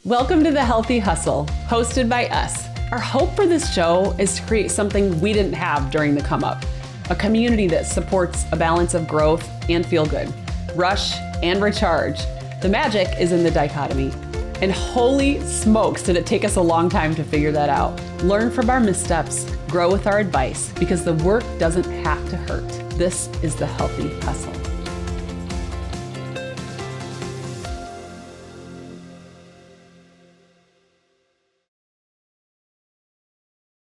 Welcome to The Healthy Hustle, hosted by us. Our hope for this show is to create something we didn't have during the come up. A community that supports a balance of growth and feel good, rush and recharge. The magic is in the dichotomy. And holy smokes, did it take us a long time to figure that out. Learn from our missteps, grow with our advice, because the work doesn't have to hurt. This is The Healthy Hustle.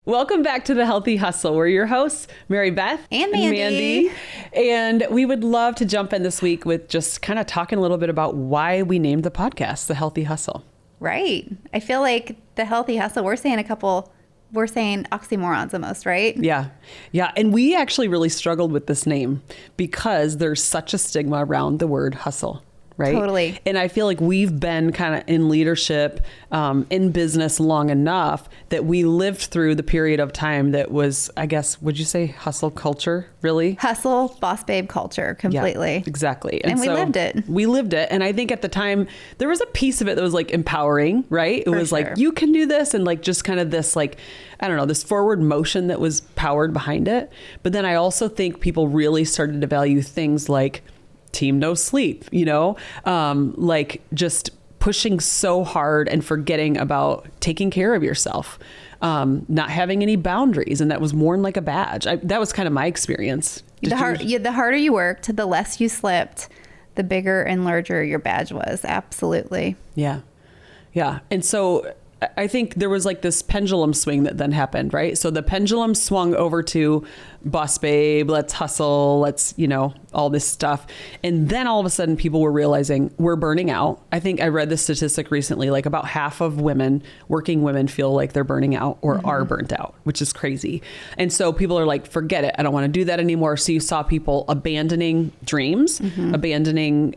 Welcome back to The Healthy Hustle. We're your hosts, Mary Beth and Mandy. And we would love to jump in this week with just kind of talking a little bit about why we named the podcast The Healthy Hustle. Right. I feel like The Healthy Hustle, we're saying oxymorons almost, right? Yeah. Yeah. And we actually really struggled with this name because there's such a stigma around the word hustle. Right. Totally. And I feel like we've been kind of in leadership, in business long enough that we lived through the period of time that was, I guess, would you say hustle culture, really? Hustle, boss babe culture, completely. Yeah, exactly. And we lived it. We lived it. And I think at the time there was a piece of it that was like empowering, right? It was sure. like, you can do this. And like, just kind of this, like, I don't know, this forward motion that was powered behind it. But then I also think people really started to value things like team no sleep, like just pushing so hard and forgetting about taking care of yourself, not having any boundaries. And that was worn like a badge. That was kind of my experience. The harder you worked, the less you slept, the bigger and larger your badge was. Absolutely. Yeah. Yeah. And so I think there was like this pendulum swing that then happened, right? So the pendulum swung over to boss babe, let's hustle, let's, all this stuff. And then all of a sudden people were realizing we're burning out. I think I read this statistic recently, like about half of working women feel like they're burning out or are burnt out, which is crazy. And so people are like, forget it. I don't want to do that anymore. So you saw people abandoning dreams, abandoning,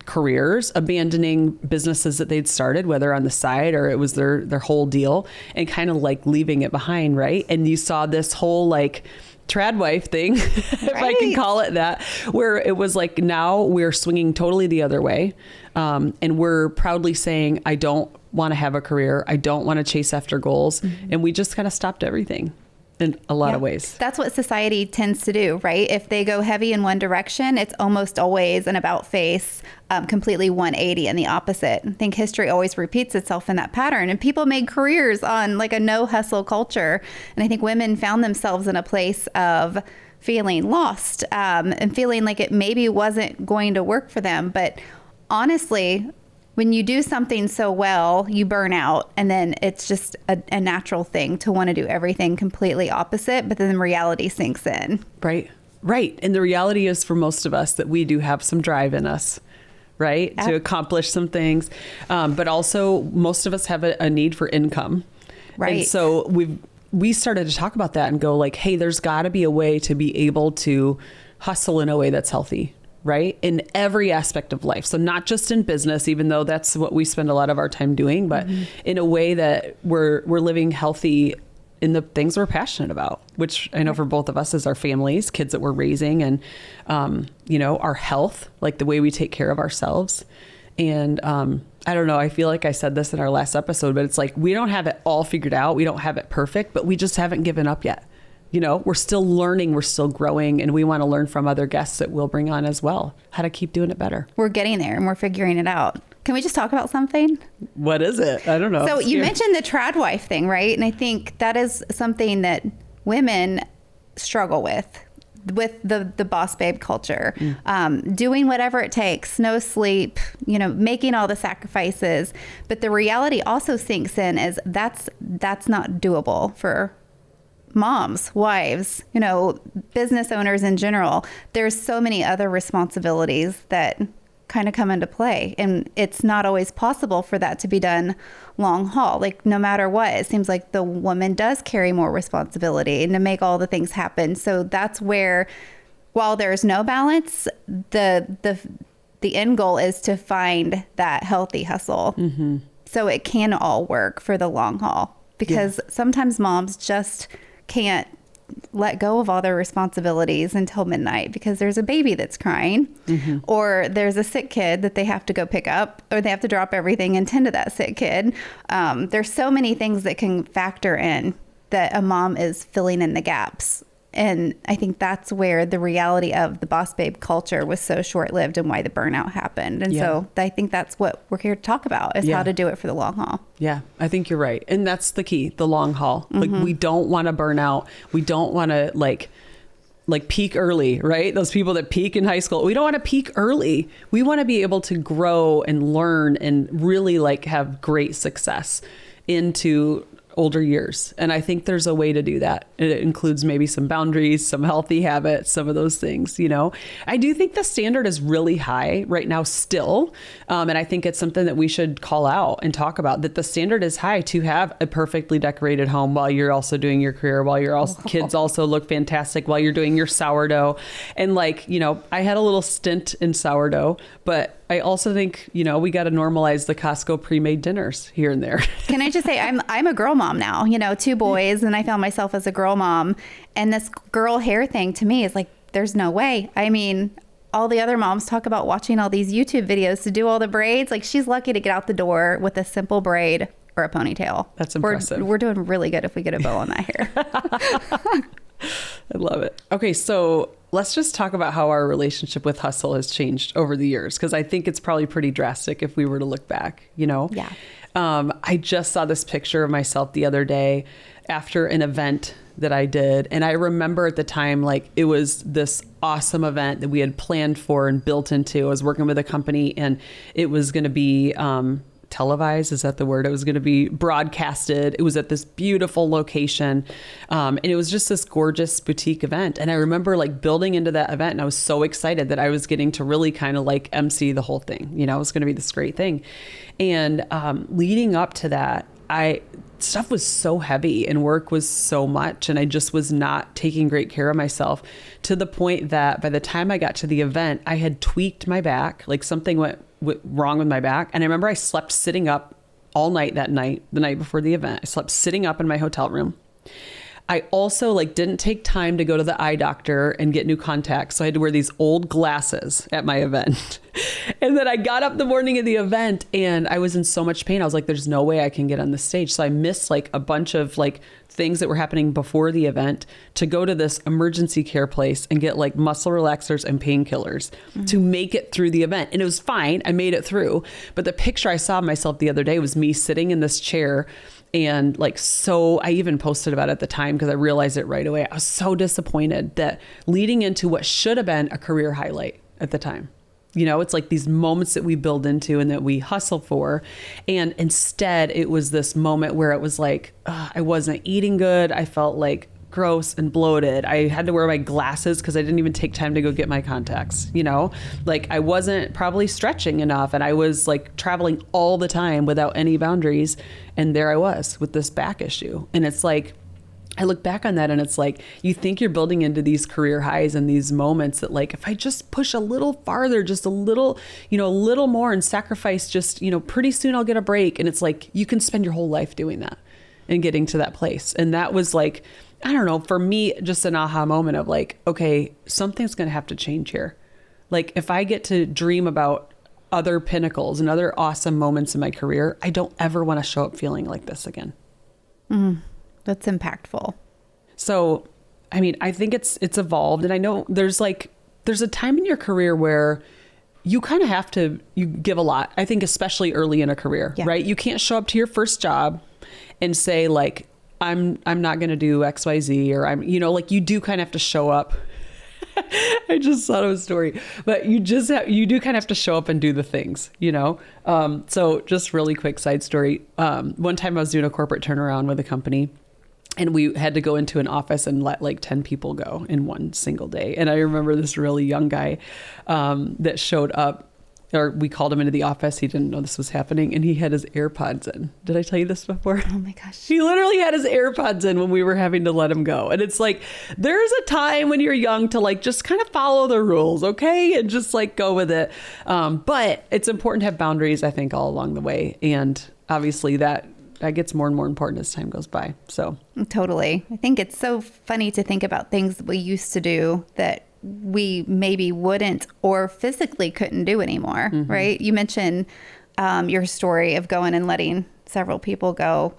careers, abandoning businesses that they'd started, whether on the side or it was their whole deal, and kind of like leaving it behind, right? And you saw this whole like trad wife thing, if I can call it that, where it was like, now we're swinging totally the other way. And we're proudly saying, I don't want to have a career. I don't want to chase after goals. And we just kind of stopped everything. In a lot of ways. That's what society tends to do, right? If they go heavy in one direction, it's almost always an about face, completely 180 in the opposite. I think history always repeats itself in that pattern. And people made careers on like a no hustle culture. And I think women found themselves in a place of feeling lost and feeling like it maybe wasn't going to work for them. But honestly, when you do something so well, you burn out, and then it's just a natural thing to want to do everything completely opposite, but then reality sinks in. Right. And the reality is for most of us that we do have some drive in us, right? To accomplish some things. But also most of us have a need for income. Right. And so we started to talk about that and go like, hey, there's got to be a way to be able to hustle in a way that's healthy. Right? In every aspect of life. So not just in business, even though that's what we spend a lot of our time doing, but in a way that we're living healthy in the things we're passionate about, which I know for both of us is our families, kids that we're raising, and, our health, like the way we take care of ourselves. And I don't know, I feel like I said this in our last episode, but it's like, we don't have it all figured out. We don't have it perfect, but we just haven't given up yet. We're still learning, we're still growing, and we want to learn from other guests that we'll bring on as well, how to keep doing it better. We're getting there and we're figuring it out. Can we just talk about something? What is it? I don't know. So you mentioned the trad wife thing, right? And I think that is something that women struggle with the boss babe culture, doing whatever it takes, no sleep, making all the sacrifices. But the reality also sinks in as that's not doable for moms, wives, business owners in general. There's so many other responsibilities that kind of come into play, and it's not always possible for that to be done long haul. Like no matter what, it seems like the woman does carry more responsibility and to make all the things happen. So that's where, while there's no balance, the end goal is to find that healthy hustle. So it can all work for the long haul, because sometimes moms just can't let go of all their responsibilities until midnight because there's a baby that's crying, or there's a sick kid that they have to go pick up, or they have to drop everything and tend to that sick kid. There's so many things that can factor in that a mom is filling in the gaps. And I think that's where the reality of the boss babe culture was so short-lived and why the burnout happened. And so I think that's what we're here to talk about, is how to do it for the long haul. Yeah, I think you're right. And that's the key, the long haul. Like, we don't want to burn out. We don't want to like peak early, right? Those people that peak in high school, we don't want to peak early. We want to be able to grow and learn and really like have great success into older years. And I think there's a way to do that. It includes maybe some boundaries, some healthy habits, some of those things, you know. I do think the standard is really high right now still. And I think it's something that we should call out and talk about, that the standard is high to have a perfectly decorated home while you're also doing your career, while your kids also look fantastic, while you're doing your sourdough. And like, you know, I had a little stint in sourdough, but I also think, you know, we got to normalize the Costco pre-made dinners here and there. Can I just say, I'm a girl mom now, you know, 2 boys, and I found myself as a girl mom. And this girl hair thing to me is like, there's no way. I mean, all the other moms talk about watching all these YouTube videos to do all the braids. Like, she's lucky to get out the door with a simple braid or a ponytail. That's impressive. We're doing really good if we get a bow on that hair. I love it. Okay, so let's just talk about how our relationship with hustle has changed over the years, because I think it's probably pretty drastic if we were to look back, you know? Yeah. I just saw this picture of myself the other day after an event that I did. And I remember at the time, like, it was this awesome event that we had planned for and built into. I was working with a company, and it was going to be televised. Is that the word? It was going to be broadcasted. It was at this beautiful location. And it was just this gorgeous boutique event. And I remember like building into that event, and I was so excited that I was getting to really kind of like MC the whole thing. You know, it was going to be this great thing. And leading up to that, stuff was so heavy and work was so much, and I just was not taking great care of myself, to the point that by the time I got to the event, I had tweaked my back. Like, something went wrong with my back. And I remember I slept sitting up all night the night before the event. I slept sitting up in my hotel room. I also like didn't take time to go to the eye doctor and get new contacts. So I had to wear these old glasses at my event. And then I got up the morning of the event, and I was in so much pain. I was like, there's no way I can get on the stage. So I missed like a bunch of like things that were happening before the event to go to this emergency care place and get like muscle relaxers and painkillers to make it through the event. And it was fine. I made it through. But the picture I saw of myself the other day was me sitting in this chair. And like, so I even posted about it at the time because I realized it right away. I was so disappointed that leading into what should have been a career highlight at the time. You know, it's like these moments that we build into and that we hustle for. And instead, it was this moment where it was like, I wasn't eating good. I felt like gross and bloated. I had to wear my glasses because I didn't even take time to go get my contacts, you know, like I wasn't probably stretching enough, and I was like traveling all the time without any boundaries. And there I was with this back issue. And it's like, I look back on that and it's like, you think you're building into these career highs and these moments that like, if I just push a little farther, just a little, you know, a little more and sacrifice, just, you know, pretty soon I'll get a break. And it's like, you can spend your whole life doing that and getting to that place. And that was like, I don't know, for me, just an aha moment of like, okay, something's going to have to change here. Like, if I get to dream about other pinnacles and other awesome moments in my career, I don't ever want to show up feeling like this again. That's impactful. So, I mean, I think it's evolved. And I know there's a time in your career where you kind of have to, you give a lot. I think especially early in a career, right? You can't show up to your first job and say like, I'm not going to do X, Y, Z, or I'm, you know, like you do kind of have to show up. I just thought of a story, but you do kind of have to show up and do the things, you know? So just really quick side story. One time I was doing a corporate turnaround with a company, and we had to go into an office and let like 10 people go in one single day. And I remember this really young guy that showed up, or we called him into the office. He didn't know this was happening, and he had his AirPods in. Did I tell you this before? Oh my gosh. He literally had his AirPods in when we were having to let him go. And it's like, there's a time when you're young to like, just kind of follow the rules. Okay. And just like go with it. But it's important to have boundaries, I think, all along the way. And obviously that that gets more and more important as time goes by. So totally. I think it's so funny to think about things that we used to do that we maybe wouldn't or physically couldn't do anymore, right? You mentioned your story of going and letting several people go.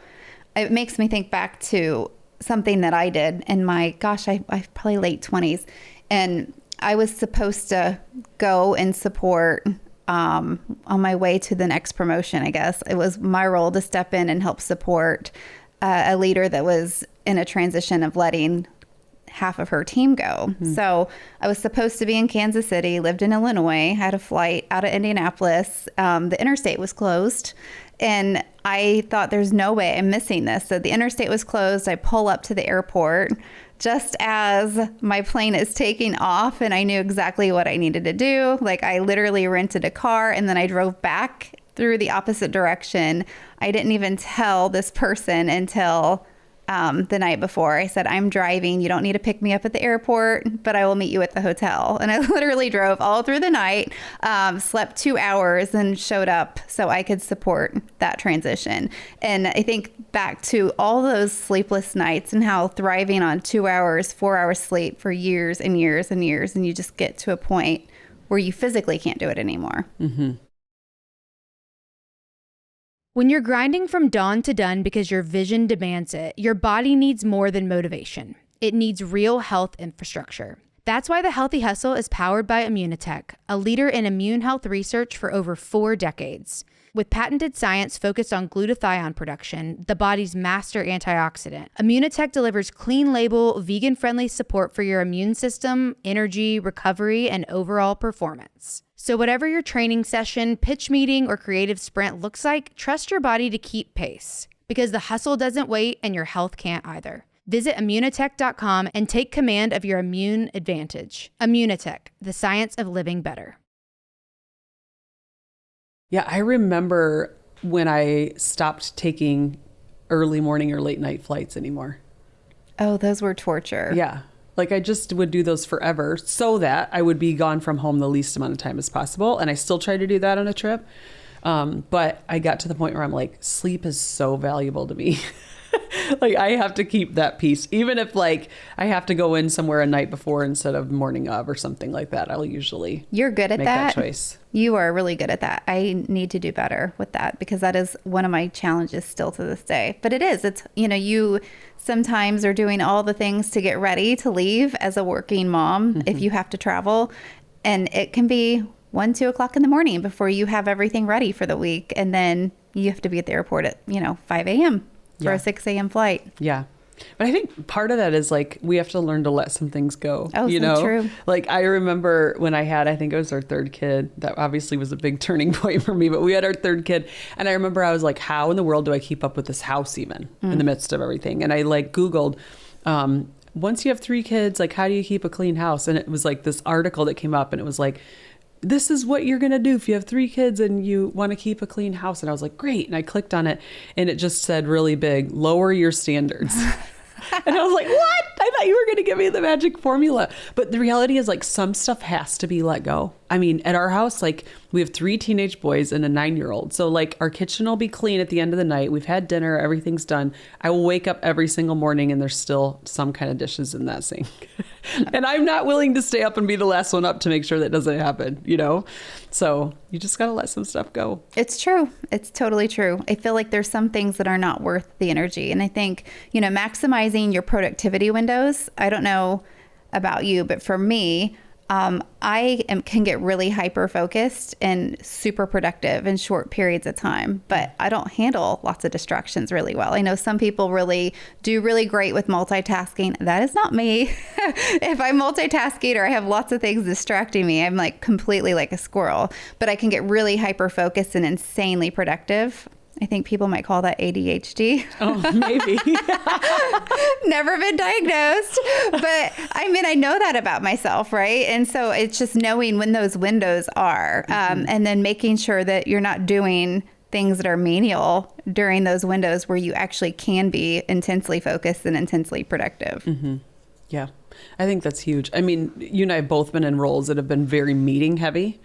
It makes me think back to something that I did in my, I probably late 20s. And I was supposed to go and support on my way to the next promotion, I guess. It was my role to step in and help support a leader that was in a transition of letting half of her team go. So I was supposed to be in Kansas City, lived in Illinois, had a flight out of Indianapolis. The interstate was closed. And I thought, there's no way I'm missing this. So the interstate was closed. I pull up to the airport just as my plane is taking off, and I knew exactly what I needed to do. Like, I literally rented a car and then I drove back through the opposite direction. I didn't even tell this person until the night before. I said, I'm driving. You don't need to pick me up at the airport, but I will meet you at the hotel. And I literally drove all through the night, slept 2 hours, and showed up so I could support that transition. And I think back to all those sleepless nights and how thriving on 2 hours, 4 hours sleep for years and years and years, and you just get to a point where you physically can't do it anymore. When you're grinding from dawn to done because your vision demands it, your body needs more than motivation. It needs real health infrastructure. That's why the Healthy Hustle is powered by Immunotec, a leader in immune health research for over 4 decades. With patented science focused on glutathione production, the body's master antioxidant, Immunotec delivers clean label, vegan-friendly support for your immune system, energy, recovery, and overall performance. So whatever your training session, pitch meeting, or creative sprint looks like, trust your body to keep pace. Because the hustle doesn't wait and your health can't either. Visit Immunotec.com and take command of your immune advantage. Immunotec, the science of living better. Yeah, I remember when I stopped taking early morning or late night flights anymore. Oh, those were torture. Yeah. Like, I just would do those forever so that I would be gone from home the least amount of time as possible. And I still try to do that on a trip. But I got to the point where I'm like, sleep is so valuable to me. Like, I have to keep that peace. Even if, like, I have to go in somewhere a night before instead of morning of or something like that, I'll usually You're good at make that choice. You are really good at that. I need to do better with that because that is one of my challenges still to this day. But it's, you sometimes are doing all the things to get ready to leave as a working mom if you have to travel. And it can be 1, 2 o'clock in the morning before you have everything ready for the week. And then you have to be at the airport at, 5 a.m. for a 6 a.m. flight. Yeah. But I think part of that is, like, we have to learn to let some things go. Oh, so true. Like, I remember when I think it was our 3rd kid. That obviously was a big turning point for me, but we had our 3rd kid. And I remember I was like, how in the world do I keep up with this house even in the midst of everything? And I Googled, once you have 3 kids, like, how do you keep a clean house? And it was like this article that came up and it was like, this is what you're going to do if you have 3 kids and you want to keep a clean house. And I was like, great. And I clicked on it and it just said really big, lower your standards. And I was like, what? I thought you were going to give me the magic formula. But the reality is, like, some stuff has to be let go. I mean, at our house, like, we have 3 teenage boys and a 9-year-old. So, like, our kitchen will be clean at the end of the night. We've had dinner. Everything's done. I will wake up every single morning and there's still some kind of dishes in that sink. And I'm not willing to stay up and be the last one up to make sure that doesn't happen, So you just got to let some stuff go. It's true. It's totally true. I feel like there's some things that are not worth the energy. And I think, maximizing your productivity windows. I don't know about you, but for me, can get really hyper focused and super productive in short periods of time, but I don't handle lots of distractions really well. I know some people really do really great with multitasking. That is not me. If I'm multitasking or I have lots of things distracting me, I'm like completely like a squirrel, but I can get really hyper focused and insanely productive. I think people might call that ADHD. Oh, maybe. Never been diagnosed. But I know that about myself, right? And so it's just knowing when those windows are and then making sure that you're not doing things that are menial during those windows where you actually can be intensely focused and intensely productive. Mm-hmm. Yeah, I think that's huge. I mean, you and I have both been in roles that have been very meeting heavy.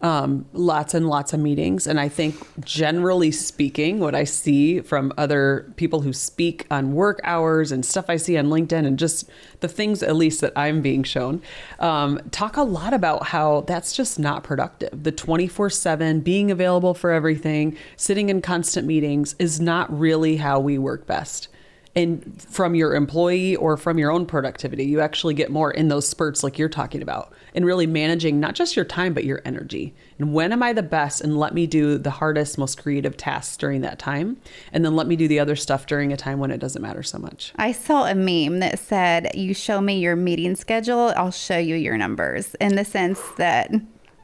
lots and lots of meetings. And I think generally speaking, what I see from other people who speak on work hours and stuff I see on LinkedIn and just the things at least that I'm being shown, talk a lot about how that's just not productive. The 24/7 being available for everything, sitting in constant meetings is not really how we work best. And from your employee or from your own productivity, you actually get more in those spurts like you're talking about, and really managing not just your time, but your energy. And when am I the best? And let me do the hardest, most creative tasks during that time. And then let me do the other stuff during a time when it doesn't matter so much. I saw a meme that said, you show me your meeting schedule, I'll show you your numbers, in the sense that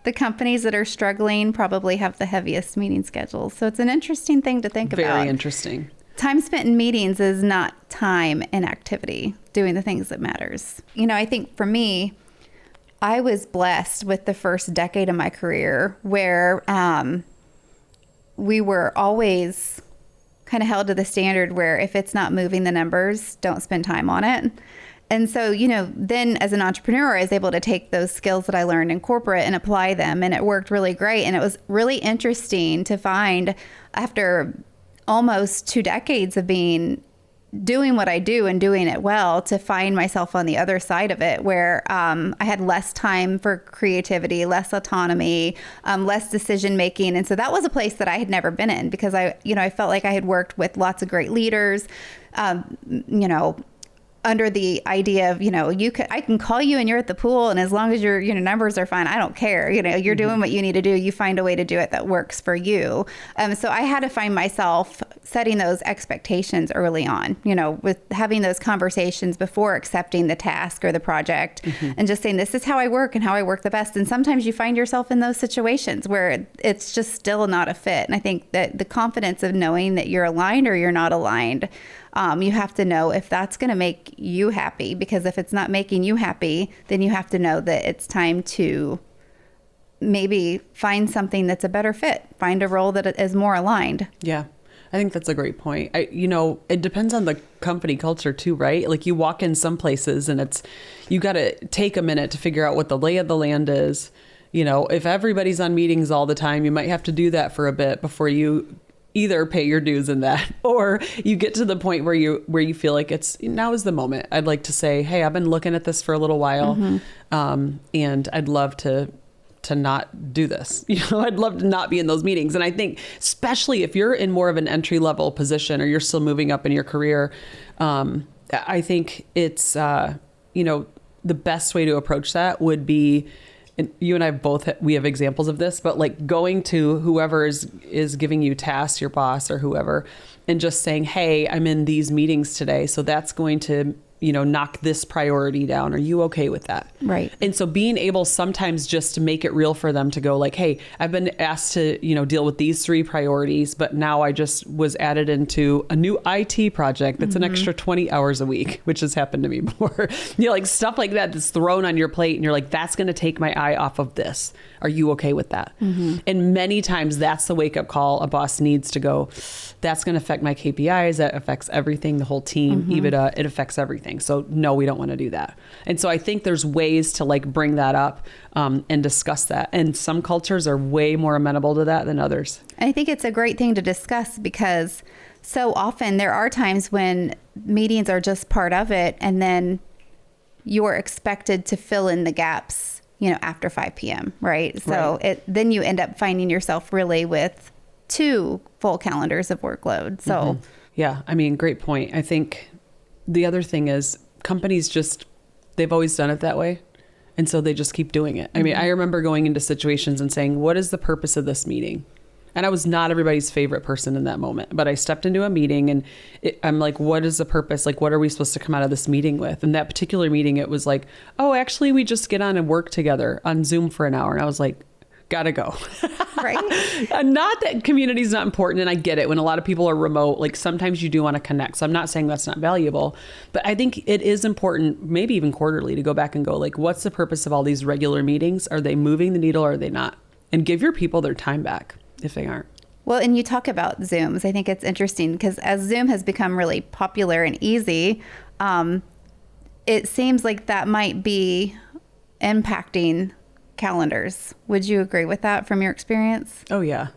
the companies that are struggling probably have the heaviest meeting schedules. So it's an interesting thing to think about. Very interesting. Time spent in meetings is not time in activity, doing the things that matters. You know, I think for me, I was blessed with the first decade of my career where we were always kind of held to the standard where if it's not moving the numbers, don't spend time on it. And so, you know, then as an entrepreneur, I was able to take those skills that I learned in corporate and apply them, and it worked really great. And it was really interesting to find, after almost 2 decades of doing what I do and doing it well, to find myself on the other side of it, where I had less time for creativity, less autonomy, less decision making. And so that was a place that I had never been in, because I felt like I had worked with lots of great leaders, under the idea of, I can call you and you're at the pool, and as long as your numbers are fine, I don't care. You're doing what you need to do. You find a way to do it that works for you. So I had to find myself setting those expectations early on, with having those conversations before accepting the task or the project, and just saying, this is how I work and how I work the best. And sometimes you find yourself in those situations where it's just still not a fit. And I think that the confidence of knowing that you're aligned or you're not aligned, you have to know if that's going to make you happy, because if it's not making you happy, then you have to know that it's time to maybe find something that's a better fit, find a role that is more aligned. Yeah. I think that's a great point. It depends on the company culture too, right? Like, you walk in some places and you got to take a minute to figure out what the lay of the land is. If everybody's on meetings all the time, you might have to do that for a bit before you either pay your dues in that, or you get to the point where you feel like now is the moment. I'd like to say, hey, I've been looking at this for a little while, and I'd love to not do this. I'd love to not be in those meetings. And I think, especially if you're in more of an entry level position or you're still moving up in your career, I think it's, the best way to approach that would be, and you and I both, we have examples of this, but like going to whoever is giving you tasks, your boss or whoever, and just saying, hey, I'm in these meetings today, so that's going to, knock this priority down. Are you okay with that? Right. And so being able sometimes just to make it real for them to go like, hey, I've been asked to, deal with these 3 priorities, but now I just was added into a new IT project that's an extra 20 hours a week, which has happened to me before. Like stuff like that that's thrown on your plate, and you're like, that's going to take my eye off of this. Are you okay with that? And many times that's the wake up call a boss needs to go, that's going to affect my KPIs. That affects everything, the whole team, EBITDA, it affects everything. So no, we don't want to do that. And so I think there's ways to like bring that up and discuss that. And some cultures are way more amenable to that than others. I think it's a great thing to discuss, because so often there are times when meetings are just part of it, and then you're expected to fill in the gaps, after 5 p.m. Right. So then you end up finding yourself really with 2 full calendars of workload. So yeah, I mean, great point. I think the other thing is companies they've always done it that way. And so they just keep doing it. I mean, I remember going into situations and saying, what is the purpose of this meeting? And I was not everybody's favorite person in that moment, but I stepped into a meeting and I'm like, what is the purpose? Like, what are we supposed to come out of this meeting with? And that particular meeting, it was like, oh, actually, we just get on and work together on Zoom for an hour. And I was like, gotta go. Right. Not that community is not important. And I get it. When a lot of people are remote, like sometimes you do want to connect. So I'm not saying that's not valuable, but I think it is important, maybe even quarterly, to go back and go like, what's the purpose of all these regular meetings? Are they moving the needle or are they not? And give your people their time back if they aren't. Well, and you talk about Zooms. I think it's interesting because as Zoom has become really popular and easy, it seems like that might be impacting calendars. Would you agree with that from your experience? Oh, yeah.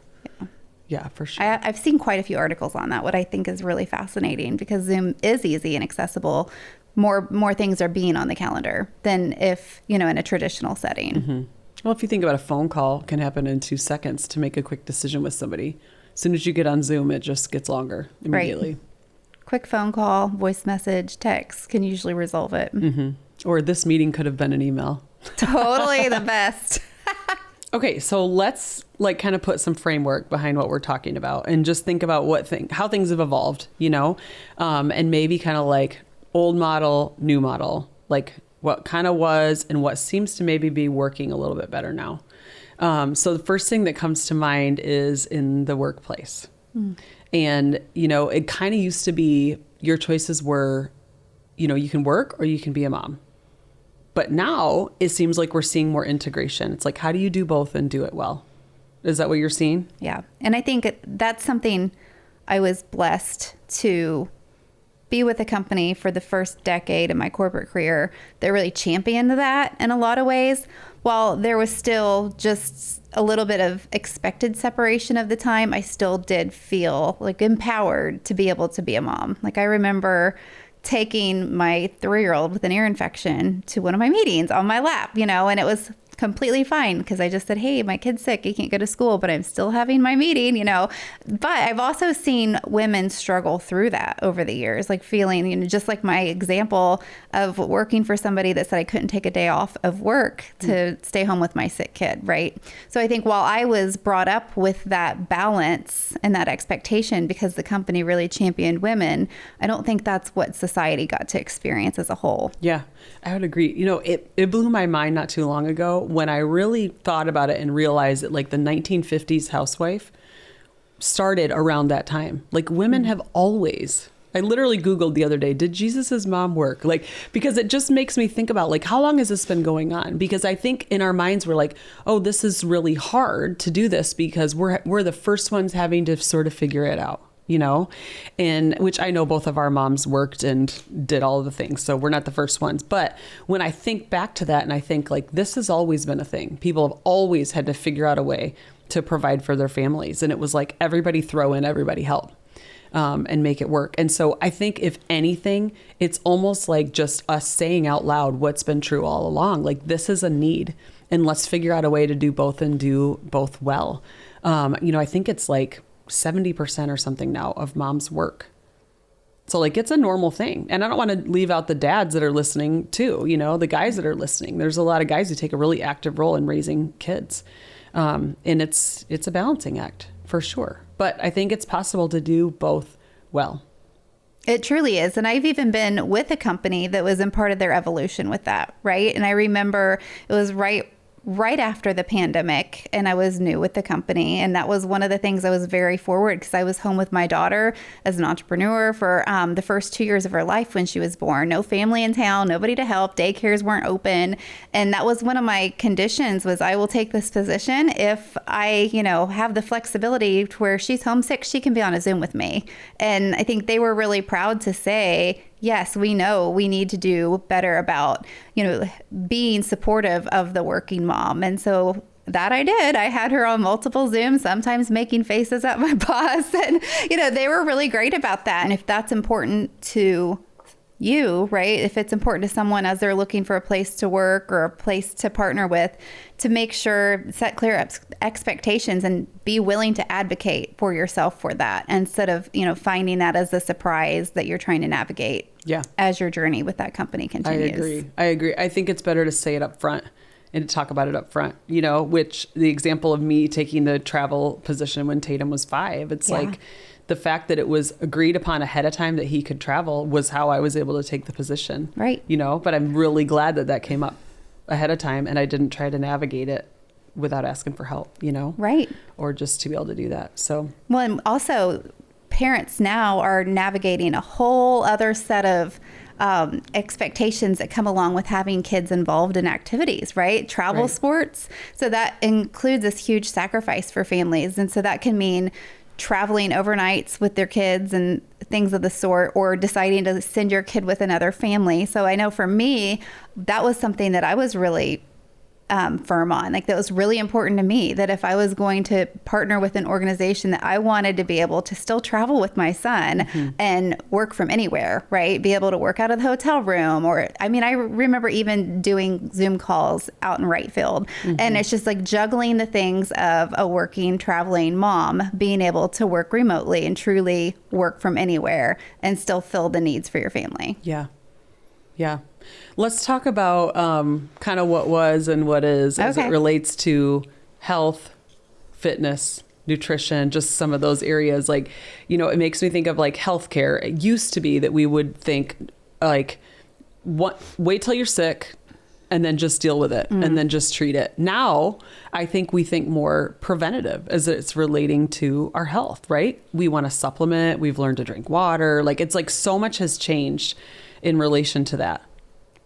Yeah, for sure. I've seen quite a few articles on that, what I think is really fascinating, because Zoom is easy and accessible. More things are being on the calendar than if, in a traditional setting. Mm-hmm. Well, if you think about a phone call, can happen in 2 seconds to make a quick decision with somebody. As soon as you get on Zoom, it just gets longer immediately. Right. Quick phone call, voice message, text can usually resolve it. Mm-hmm. Or this meeting could have been an email. Totally the best. Okay, so let's kind of put some framework behind what we're talking about and just think about how things have evolved, and maybe kind of like old model, new model, like what kind of was and what seems to maybe be working a little bit better now. So the first thing that comes to mind is in the workplace. And, it kind of used to be your choices were, you can work or you can be a mom. But now it seems like we're seeing more integration. It's like, how do you do both and do it well? Is that what you're seeing? Yeah. And I think that's something I was blessed to be with a company for the first decade of my corporate career that really championed that in a lot of ways. While there was still just a little bit of expected separation of the time, I still did feel like empowered to be able to be a mom. Like I remember taking my 3-year-old with an ear infection to one of my meetings on my lap, and it was completely fine because I just said, hey, my kid's sick. He can't go to school, but I'm still having my meeting, But I've also seen women struggle through that over the years, like feeling, just like my example of working for somebody that said I couldn't take a day off of work to stay home with my sick kid, right? So I think while I was brought up with that balance and that expectation because the company really championed women, I don't think that's what society got to experience as a whole. Yeah, I would agree. It blew my mind not too long ago when I really thought about it and realized that like the 1950s housewife started around that time. Like women have always, I literally Googled the other day, did Jesus's mom work? Because it just makes me think about how long has this been going on? Because I think in our minds, we're like, oh, this is really hard to do this because we're the first ones having to sort of figure it out. And which I know both of our moms worked and did all of the things. So we're not the first ones. But when I think back to that and I think this has always been a thing. People have always had to figure out a way to provide for their families. And it was like everybody throw in, everybody help and make it work. And so I think if anything, it's almost like just us saying out loud what's been true all along. Like this is a need and let's figure out a way to do both and do both well. I think it's like 70% or something now of moms work. So it's a normal thing. And I don't want to leave out the dads that are listening too, the guys that are listening. There's a lot of guys who take a really active role in raising kids. And it's a balancing act for sure. But I think it's possible to do both well. It truly is. And I've even been with a company that was in part of their evolution with that, right? And I remember it was right after the pandemic and I was new with the company. And that was one of the things I was very forward because I was home with my daughter as an entrepreneur for the first 2 years of her life when she was born. No family in town, nobody to help, daycares weren't open. And that was one of my conditions was I will take this position if I, have the flexibility to where she's homesick, she can be on a Zoom with me. And I think they were really proud to say, yes, we know we need to do better about, being supportive of the working mom. And so that I did. I had her on multiple Zooms, sometimes making faces at my boss. And, they were really great about that. And if that's important to you, right? If it's important to someone as they're looking for a place to work or a place to partner with, to make sure, set clear expectations and be willing to advocate for yourself for that instead of, finding that as a surprise that you're trying to navigate as your journey with that company continues. I agree. I think it's better to say it up front and to talk about it up front, which the example of me taking the travel position when Tatum was 5, it's like the fact that it was agreed upon ahead of time that he could travel was how I was able to take the position. Right. But I'm really glad that came up ahead of time and I didn't try to navigate it without asking for help, Right. Or just to be able to do that. So, well, and also parents now are navigating a whole other set of expectations that come along with having kids involved in activities, right? Travel sports. So that includes this huge sacrifice for families. And so that can mean traveling overnights with their kids and things of the sort, or deciding to send your kid with another family. So I know for me, that was something that I was really firm on. Like, that was really important to me, that if I was going to partner with an organization, that I wanted to be able to still travel with my son and work from anywhere, right? Be able to work out of the hotel room, or, I mean, I remember even doing Zoom calls out in right field. And it's just like juggling the things of a working, traveling mom, being able to work remotely and truly work from anywhere and still fill the needs for your family. Yeah. Yeah. Let's talk about kind of what was and what is as it relates to health, fitness, nutrition, just some of those areas. Like, you know, it makes me think of like healthcare. It used to be that we would think like, wait till you're sick and then just deal with it and then just treat it. Now, I think we think more preventative as it's relating to our health, right? We want to supplement. We've learned to drink water. Like, it's like so much has changed in relation to that.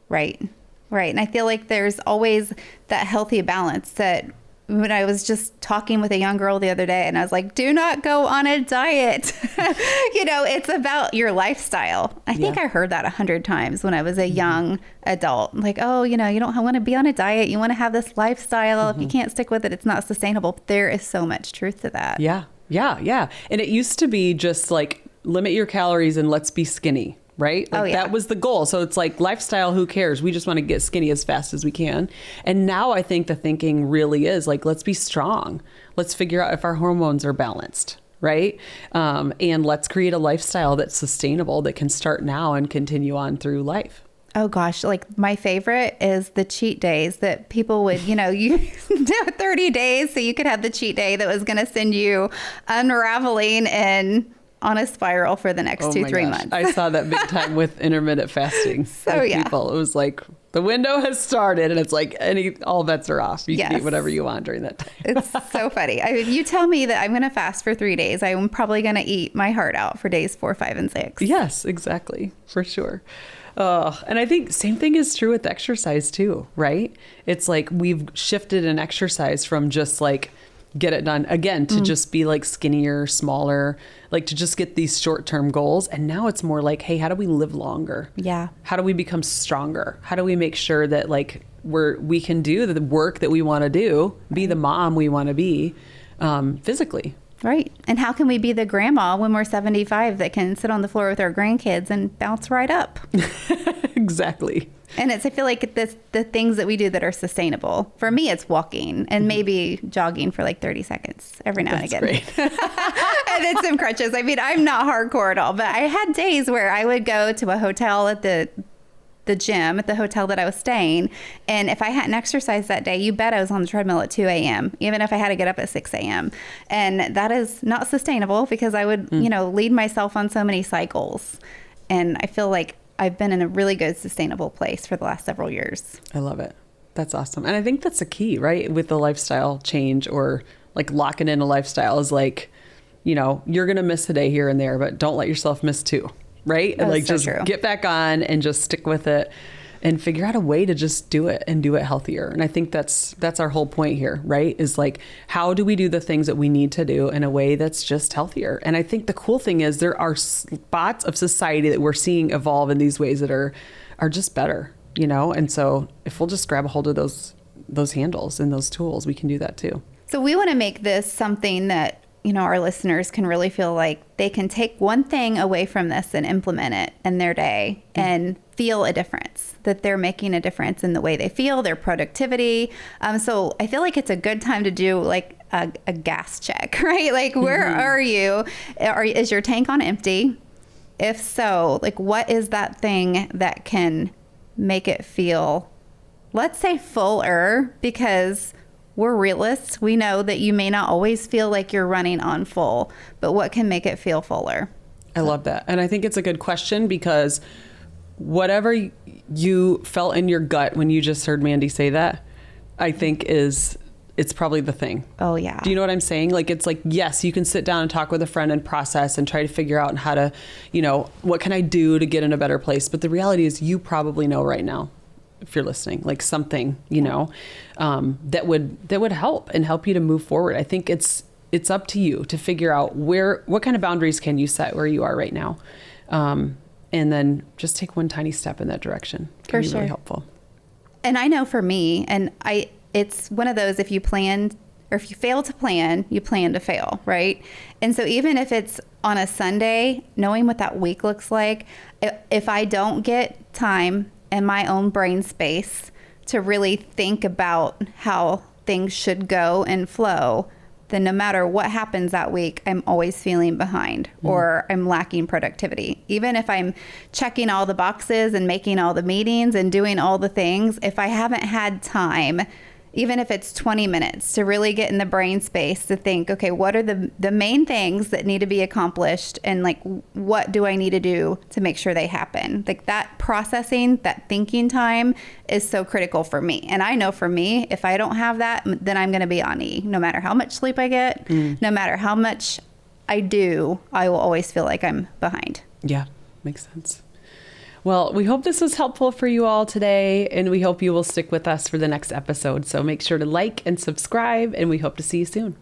Right. Right. And I feel like there's always that healthy balance. That when I was just talking with a young girl the other day, and I was like, do not go on a diet. You know, it's about your lifestyle. I think I heard that 100 times when I was a young adult. Like, oh, you know, you don't want to be on a diet. You want to have this lifestyle. If you can't stick with it, it's not sustainable. But there is so much truth to that. Yeah. Yeah. Yeah. And it used to be just like, limit your calories and let's be skinny. Right? Like that was the goal. So it's like lifestyle, who cares? We just want to get skinny as fast as we can. And now I think the thinking really is like, let's be strong. Let's figure out if our hormones are balanced. Right? And let's create a lifestyle that's sustainable, that can start now and continue on through life. Oh gosh, like my favorite is the cheat days that people would, you know, you do 30 days so you could have the cheat day that was going to send you unraveling and on a spiral for the next 2-3 months. I saw that big time with intermittent fasting. So people, it was like the window has started and it's like all bets are off. You can eat whatever you want during that time. It's so funny. I mean, you tell me that I'm going to fast for 3 days. I'm probably going to eat my heart out for days 4, 5, and 6. Yes, exactly. For sure. And I think same thing is true with exercise too, right? It's like we've shifted an exercise from just like get it done again to just be like skinnier, smaller, like to just get these short-term goals. And now it's more like, hey, how do we live longer? Yeah. How do we become stronger? How do we make sure that like we can do the work that we want to do, be the mom we want to be, physically. Right. And how can we be the grandma when we're 75 that can sit on the floor with our grandkids and bounce right up? Exactly. And I feel like the things that we do that are sustainable. For me, it's walking and maybe jogging for like 30 seconds every now and again. Great. And then some crutches. I mean, I'm not hardcore at all, but I had days where I would go to a hotel at the gym at the hotel that I was staying. And if I hadn't exercised that day, you bet I was on the treadmill at 2 a.m., even if I had to get up at 6 a.m. And that is not sustainable because I would, you know, lead myself on so many cycles. And I feel like I've been in a really good sustainable place for the last several years. I love it. That's awesome. And I think that's the key, right? With the lifestyle change or like locking in a lifestyle is like, you know, you're going to miss a day here and there, but don't let yourself miss 2. Right? That's like so just true. Get back on and just stick with it and figure out a way to just do it and do it healthier. And I think that's our whole point here, right? Is like, how do we do the things that we need to do in a way that's just healthier? And I think the cool thing is there are spots of society that we're seeing evolve in these ways that are just better, you know? And so if we'll just grab a hold of those handles and those tools, we can do that too. So we want to make this something that, you know, our listeners can really feel like they can take one thing away from this and implement it in their day and feel a difference, that they're making a difference in the way they feel, their productivity. So I feel like it's a good time to do like a gas check, right? Like, where are you? Is your tank on empty? If so, like, what is that thing that can make it feel, let's say, fuller? Because we're realists. We know that you may not always feel like you're running on full, but what can make it feel fuller? I love that. And I think it's a good question because whatever you felt in your gut when you just heard Mandy say that, I think it's probably the thing. Oh, yeah. Do you know what I'm saying? Like, it's like, yes, you can sit down and talk with a friend and process and try to figure out how to, you know, what can I do to get in a better place? But the reality is you probably know right now, if you're listening, like something, you know, that would help you to move forward. I think it's up to you to figure out what kind of boundaries can you set where you are right now. And then just take one tiny step in that direction. Can be really helpful. And I know for me, and it's one of those, if you plan or if you fail to plan, you plan to fail, right? And so even if it's on a Sunday, knowing what that week looks like, if I don't get time in my own brain space to really think about how things should go and flow, then no matter what happens that week, I'm always feeling behind or I'm lacking productivity. Even if I'm checking all the boxes and making all the meetings and doing all the things, if I haven't had time, even if it's 20 minutes, to really get in the brain space to think, okay, what are the main things that need to be accomplished, and like, what do I need to do to make sure they happen? Like, that processing, that thinking time is so critical for me. And I know for me, if I don't have that, then I'm going to be on E. No matter how much sleep I get, no matter how much I do, I will always feel like I'm behind. Yeah, makes sense. Well, we hope this was helpful for you all today, and we hope you will stick with us for the next episode. So make sure to like and subscribe, and we hope to see you soon.